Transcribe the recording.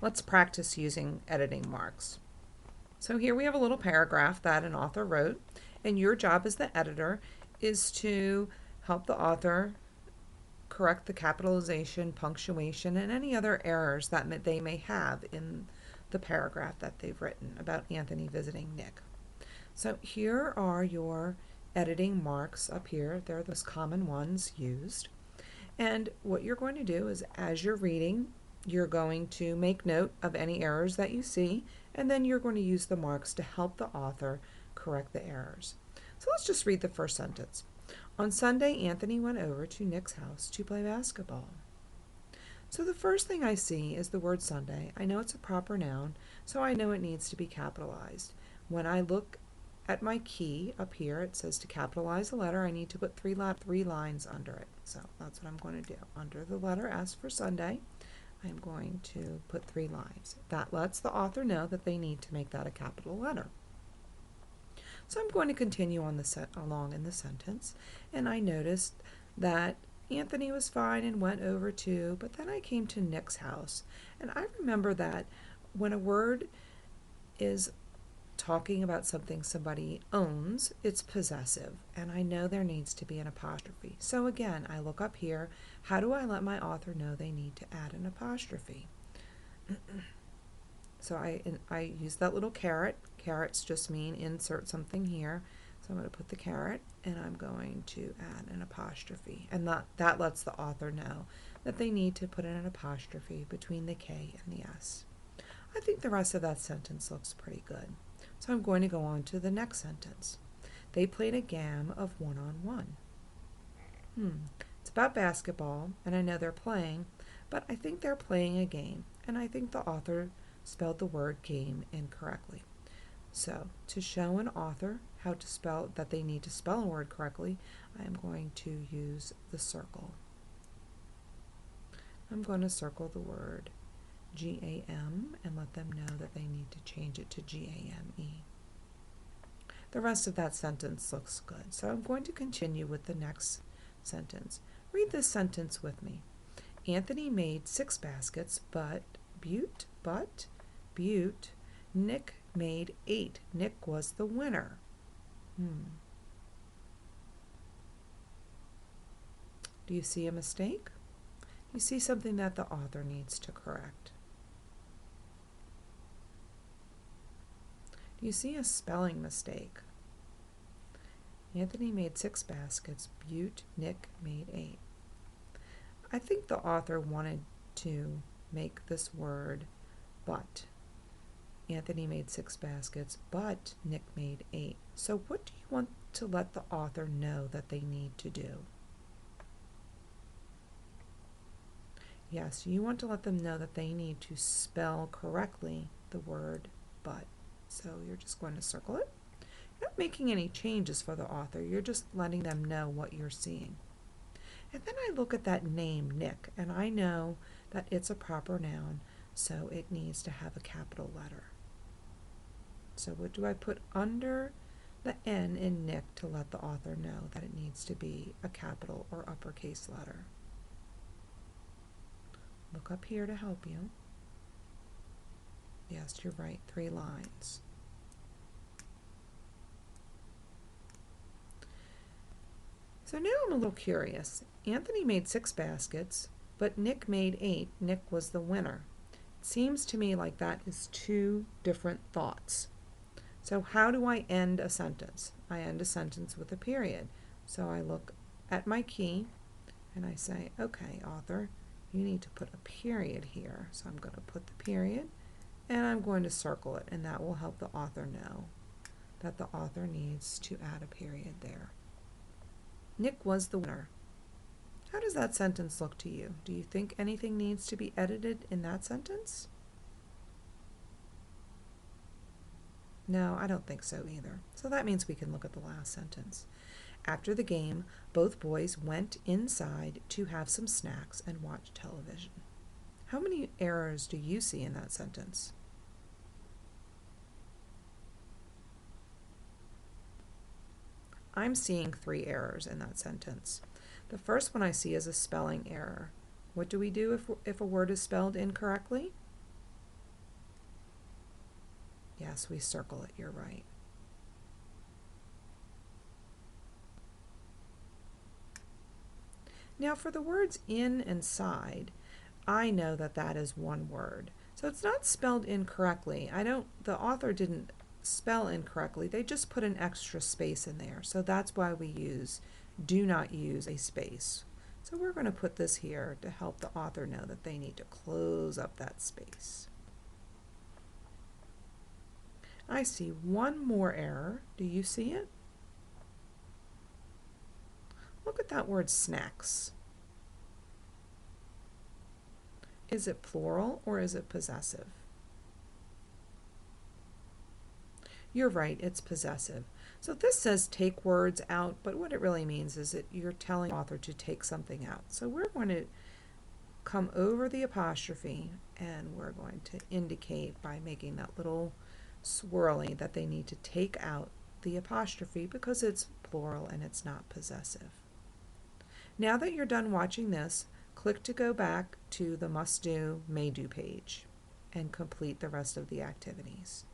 Let's practice using editing marks. So here we have a little paragraph that an author wrote, and your job as the editor is to help the author correct the capitalization, punctuation, and any other errors that they may have in the paragraph that they've written about Anthony visiting Nick. So here are your editing marks up here. They're the most common ones used. And what you're going to do is, as you're reading, you're going to make note of any errors that you see, and then you're going to use the marks to help the author correct the errors. So let's just read the first sentence. On Sunday, Anthony went over to Nick's house to play basketball. So the first thing I see is the word Sunday. I know it's a proper noun, so I know it needs to be capitalized. When I look at my key up here, it says to capitalize a letter, I need to put three lines under it. So that's what I'm going to do. Under the letter S for Sunday, I'm going to put 3 lines. That lets the author know that they need to make that a capital letter. So I'm going to continue on along in the sentence, and I noticed that Anthony was fine and went over to, but then I came to Nick's house. And I remember that when a word is talking about something somebody owns, it's possessive, and I know there needs to be an apostrophe. So again, I look up here, how do I let my author know they need to add an apostrophe? So I use that little caret. Carets just mean insert something here. So I'm going to put the caret, and I'm going to add an apostrophe. And that lets the author know that they need to put in an apostrophe between the K and the S. I think the rest of that sentence looks pretty good. So I'm going to go on to the next sentence. They played a game of one-on-one. It's about basketball, and I know they're playing, but I think they're playing a game, and I think the author spelled the word game incorrectly. So to show an author how to spell, that they need to spell a word correctly, I am going to use the circle. I'm going to circle the word G-A-M and let them know that they need to change it to G-A-M-E. The rest of that sentence looks good, so I'm going to continue with the next sentence. Read this sentence with me. Anthony made 6 baskets, but Nick made 8. Nick was the winner. Do you see a mistake? You see something that the author needs to correct. Do you see a spelling mistake? Anthony made 6 baskets. Nick made 8. I think the author wanted to make this word but. Anthony made 6 baskets, but Nick made 8. So what do you want to let the author know that they need to do? Yes, you want to let them know that they need to spell correctly the word but. So you're just going to circle it. You're not making any changes for the author. You're just letting them know what you're seeing. And then I look at that name, Nick, and I know that it's a proper noun, so it needs to have a capital letter. So what do I put under the N in Nick to let the author know that it needs to be a capital or uppercase letter? Look up here to help you. Yes, you're right, 3 lines. So now I'm a little curious. Anthony made 6 baskets, but Nick made 8. Nick was the winner. It seems to me like that is 2 different thoughts. So how do I end a sentence? I end a sentence with a period. So I look at my key and I say, okay, author, you need to put a period here. So I'm going to put the period and I'm going to circle it, and that will help the author know that the author needs to add a period there. Nick was the winner. How does that sentence look to you? Do you think anything needs to be edited in that sentence? No, I don't think so either. So that means we can look at the last sentence. After the game, both boys went inside to have some snacks and watch television. How many errors do you see in that sentence? I'm seeing 3 errors in that sentence. The first one I see is a spelling error. What do we do if a word is spelled incorrectly? Yes, we circle it, you're right. Now for the words in and side, I know that that is one word. So it's not spelled incorrectly. The author didn't spell incorrectly. They just put an extra space in there. So that's why we do not use a space. So we're going to put this here to help the author know that they need to close up that space. I see one more error. Do you see it? Look at that word snacks. Is it plural or is it possessive? You're right, it's possessive. So this says take words out, but what it really means is that you're telling the author to take something out. So we're going to come over the apostrophe and we're going to indicate by making that little swirly that they need to take out the apostrophe because it's plural and it's not possessive. Now that you're done watching this, click to go back to the must do, may do page and complete the rest of the activities.